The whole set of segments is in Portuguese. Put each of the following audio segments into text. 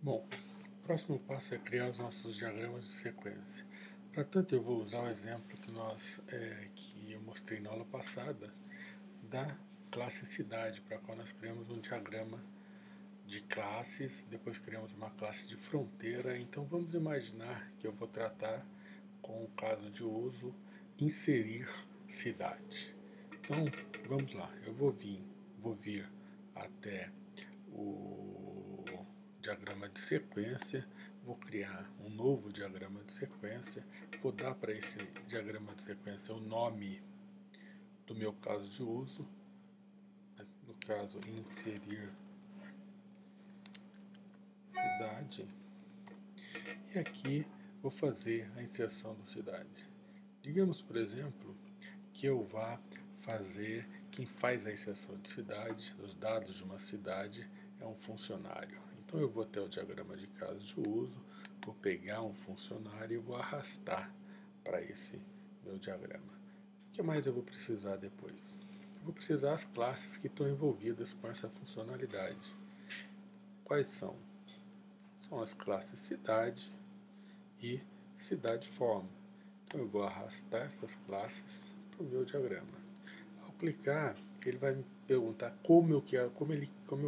Bom, o próximo passo é criar os nossos diagramas de sequência. Para tanto, eu vou usar o exemplo que eu mostrei na aula passada da classe cidade, para qual nós criamos um diagrama de classes, depois criamos uma classe de fronteira. Então vamos imaginar que eu vou tratar com o caso de uso inserir cidade. Então vamos lá, eu vou vir até o diagrama de sequência, vou criar um novo diagrama de sequência, vou dar para esse diagrama de sequência o nome do meu caso de uso, no caso inserir cidade, e aqui vou fazer a inserção da cidade. Digamos, por exemplo, que eu vá fazer, quem faz a inserção de cidade, os dados de uma cidade, é um funcionário. Então eu vou ter o diagrama de caso de uso, vou pegar um funcionário e vou arrastar para esse meu diagrama. O que mais eu vou precisar depois? Eu vou precisar as classes que estão envolvidas com essa funcionalidade. Quais são? São as classes cidade e cidade forma. Então eu vou arrastar essas classes para o meu diagrama. Ao clicar, ele vai me perguntar como eu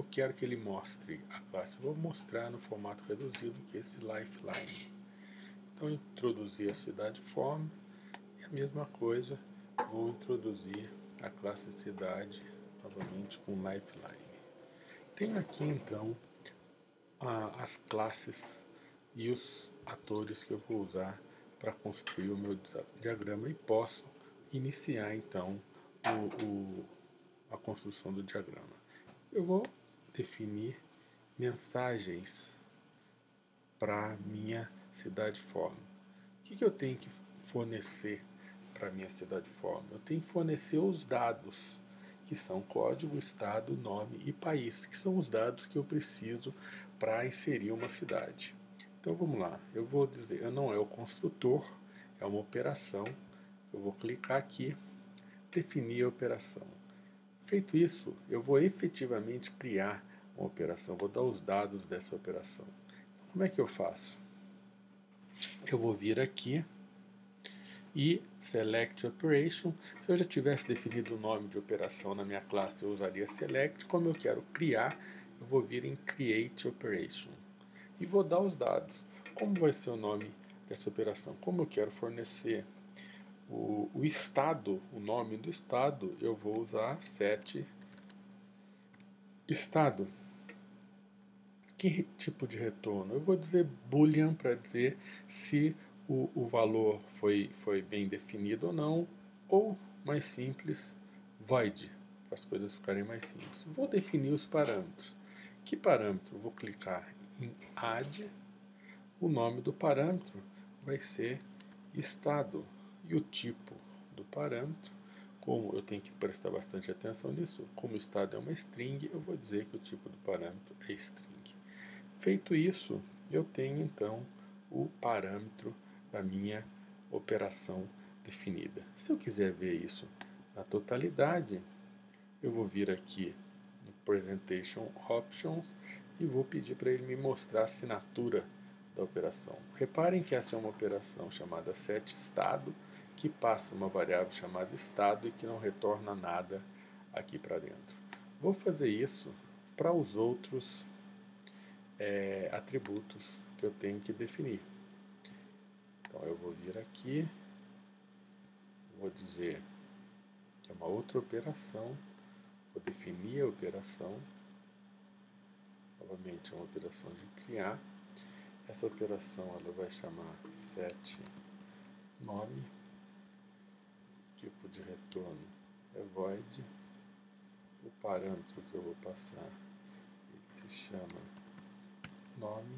quero que ele mostre a classe. Eu vou mostrar no formato reduzido, que é esse lifeline. Então introduzir a cidade form e a mesma coisa, vou introduzir a classe cidade novamente com lifeline. Tenho aqui então as classes e os atores que eu vou usar para construir o meu diagrama e posso iniciar então a construção do diagrama. Eu vou definir mensagens para minha cidade form. O que eu tenho que fornecer para minha cidade form? Eu tenho que fornecer os dados, que são código, estado, nome e país, que são os dados que eu preciso para inserir uma cidade. Então vamos lá, eu vou dizer, não é o construtor, é uma operação. Eu vou clicar aqui, definir a operação. Feito isso, eu vou efetivamente criar uma operação, vou dar os dados dessa operação. Como é que eu faço? Eu vou vir aqui e Select Operation. Se eu já tivesse definido o nome de operação na minha classe, eu usaria Select. Como eu quero criar, eu vou vir em Create Operation e vou dar os dados. Como vai ser o nome dessa operação? Como eu quero fornecer o estado, o nome do estado, eu vou usar set estado. Que tipo de retorno? Eu vou dizer boolean para dizer se o valor foi bem definido ou não, ou mais simples, void, para as coisas ficarem mais simples. Vou definir os parâmetros. Que parâmetro? Vou clicar em add, o nome do parâmetro vai ser estado e o tipo do parâmetro, como eu tenho que prestar bastante atenção nisso, como o estado é uma string, eu vou dizer que o tipo do parâmetro é string. Feito isso, eu tenho então o parâmetro da minha operação definida. Se eu quiser ver isso na totalidade, eu vou vir aqui no Presentation Options e vou pedir para ele me mostrar a assinatura da operação. Reparem que essa é uma operação chamada setEstado, que passa uma variável chamada estado e que não retorna nada aqui para dentro. Vou fazer isso para os outros atributos que eu tenho que definir. Então eu vou vir aqui, vou dizer que é uma outra operação, vou definir a operação, novamente é uma operação de criar. Essa operação ela vai chamar set nome, tipo de retorno é void, o parâmetro que eu vou passar ele se chama nome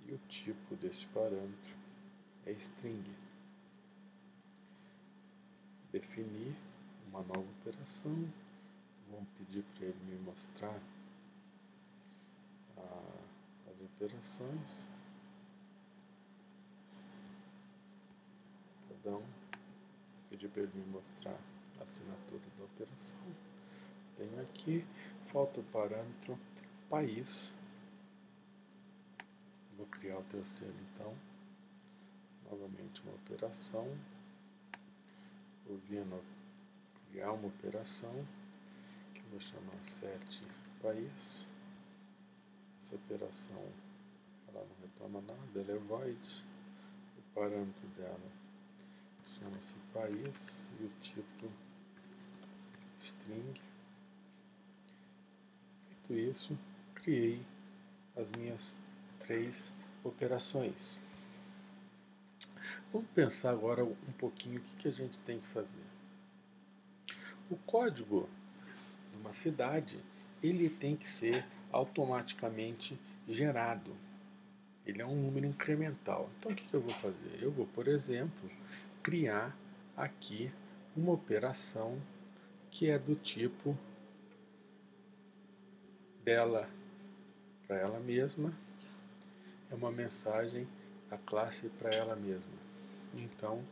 e o tipo desse parâmetro é string. Definir uma nova operação, vamos pedir para ele me mostrar as operações, pedir para ele me mostrar a assinatura da operação. Tenho aqui, falta o parâmetro país, Vou criar o terceiro então. Novamente uma operação. Vou vir no criar uma operação, que eu vou chamar set país. Essa operação ela não retoma nada, ela é void. O parâmetro dela chama-se país e o tipo string. Feito isso, criei as minhas 3 operações. Vamos pensar agora um pouquinho o que a gente tem que fazer. O código de uma cidade, ele tem que ser automaticamente gerado. Ele é um número incremental. Então o que eu vou fazer? Eu vou, por exemplo, criar aqui uma operação que é do tipo dela para ela mesma, é uma mensagem da classe para ela mesma. Então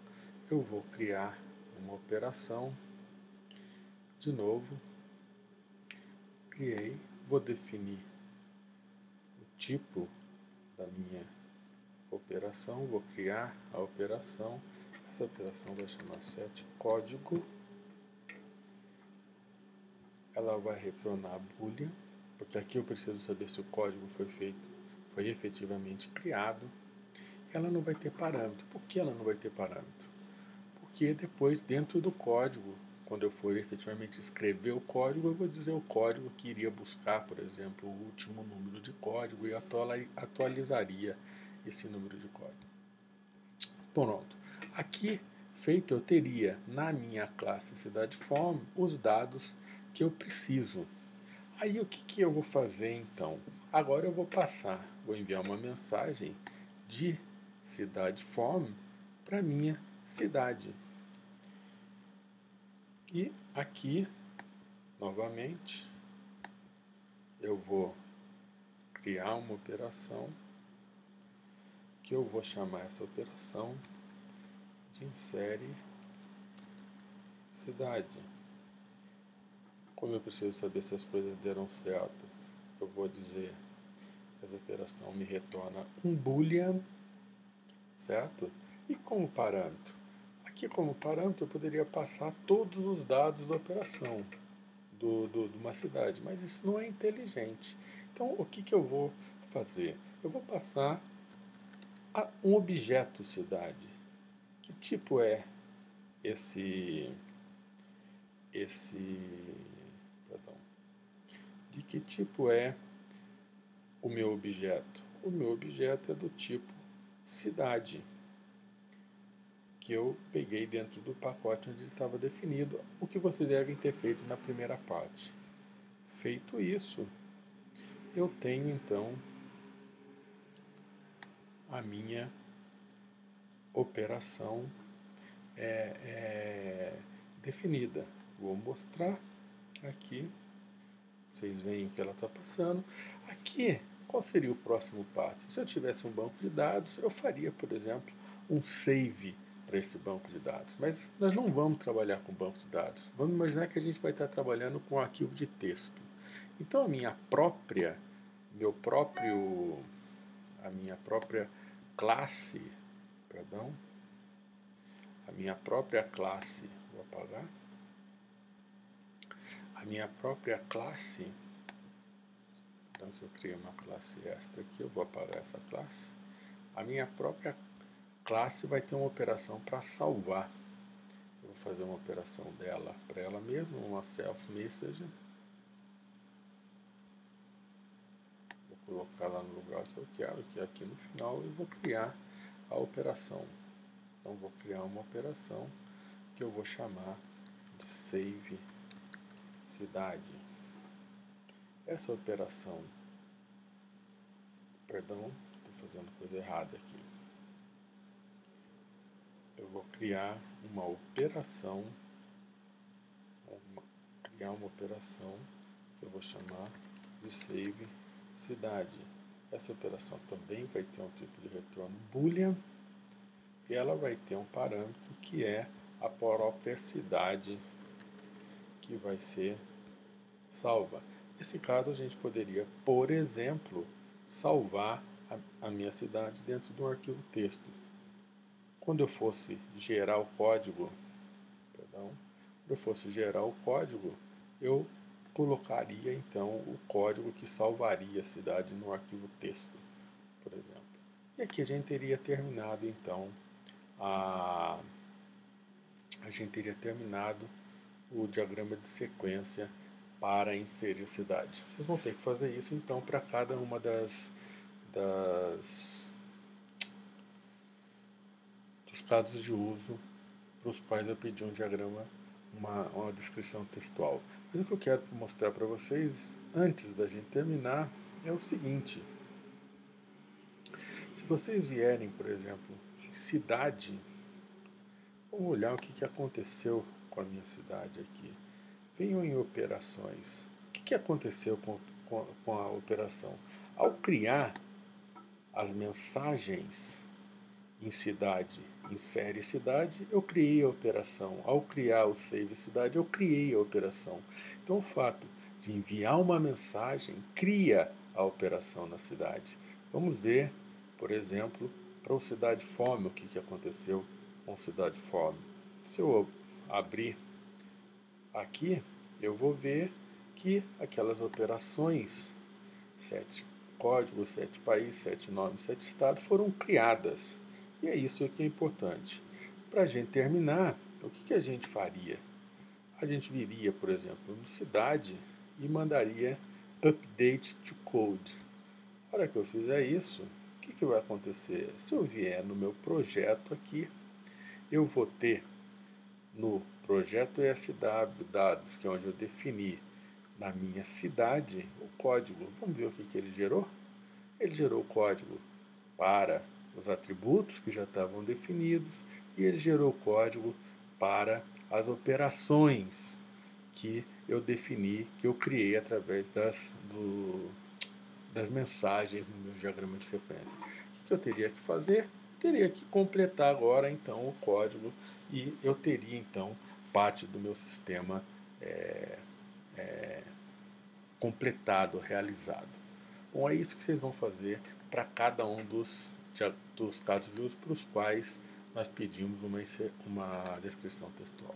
eu vou criar uma operação, de novo, criei, vou definir o tipo da minha operação, vou criar a operação, essa operação vai chamar setCódigo, ela vai retornar boolean, porque aqui eu preciso saber se o código foi efetivamente criado. Ela não vai ter parâmetro. Por que ela não vai ter parâmetro? Porque depois, dentro do código, quando eu for efetivamente escrever o código, eu vou dizer o código que iria buscar, por exemplo, o último número de código e atualizaria esse número de código. Pronto. Aqui, feito, eu teria na minha classe CidadeForm os dados que eu preciso. Aí o que eu vou fazer então? Agora eu vou enviar uma mensagem de CidadeForm para minha cidade. E aqui, novamente, eu vou criar uma operação que eu vou chamar essa operação de insere cidade. Como eu preciso saber se as coisas deram certo, eu vou dizer que essa operação me retorna um boolean, certo? E como parâmetro? Aqui como parâmetro eu poderia passar todos os dados da operação de uma cidade, mas isso não é inteligente. Então o que eu vou fazer? Eu vou passar um objeto cidade. Que tipo é de que tipo é o meu objeto? O meu objeto é do tipo cidade, que eu peguei dentro do pacote onde ele estava definido, o que vocês devem ter feito na primeira parte. Feito isso, eu tenho então a minha operação definida. Vou mostrar aqui, vocês veem que ela está passando. Aqui, qual seria o próximo passo? Se eu tivesse um banco de dados, eu faria, por exemplo, um save para esse banco de dados. Mas nós não vamos trabalhar com banco de dados. Vamos imaginar que a gente vai estar trabalhando com um arquivo de texto. Então a minha própria classe, vou apagar. A minha própria classe, então que eu criei uma classe extra aqui, eu vou apagar essa classe. A minha própria classe vai ter uma operação para salvar. Eu vou fazer uma operação dela para ela mesma, uma self message. Vou colocar lá no lugar que eu quero, que é aqui no final, e vou criar a operação. Então vou criar uma operação que eu vou chamar de save cidade. Essa operação, perdão, estou fazendo coisa errada aqui. Eu vou criar uma operação, que eu vou chamar de save cidade. Essa operação também vai ter um tipo de retorno boolean e ela vai ter um parâmetro que é a própria cidade que vai ser salva. Nesse caso a gente poderia, por exemplo, salvar a minha cidade dentro de um arquivo texto. Quando eu fosse gerar o código, eu colocaria então o código que salvaria a cidade no arquivo texto, por exemplo. E aqui a gente teria terminado então o diagrama de sequência para inserir a cidade. Vocês vão ter que fazer isso então para cada uma dos casos de uso para os quais eu pedi um diagrama, uma descrição textual. Mas o que eu quero mostrar para vocês, antes da gente terminar, é o seguinte. Se vocês vierem, por exemplo, em cidade, vamos olhar o que aconteceu com a minha cidade aqui. Venham em operações. O que aconteceu com a operação? Ao criar as mensagens em cidade, insere cidade, eu criei a operação. Ao criar o save cidade, eu criei a operação. Então o fato de enviar uma mensagem cria a operação na cidade. Vamos ver, por exemplo, para o Cidade Fome, o que aconteceu com o Cidade Fome. Se eu abrir aqui, eu vou ver que aquelas operações, 7 códigos, 7 países, 7 nomes, 7 estados, foram criadas. E é isso que é importante. Para a gente terminar, o que a gente faria? A gente viria, por exemplo, no cidade e mandaria update to code. Na hora que eu fizer isso, o que vai acontecer? Se eu vier no meu projeto aqui, eu vou ter no projeto SW dados, que é onde eu defini na minha cidade o código. Vamos ver o que ele gerou? Ele gerou o código para os atributos que já estavam definidos e ele gerou o código para as operações que eu defini, que eu criei através das mensagens no meu diagrama de sequência. O que eu teria que fazer? Teria que completar agora então o código e eu teria então parte do meu sistema completado, realizado. Bom, é isso que vocês vão fazer para cada um dos casos de uso para os quais nós pedimos uma descrição textual.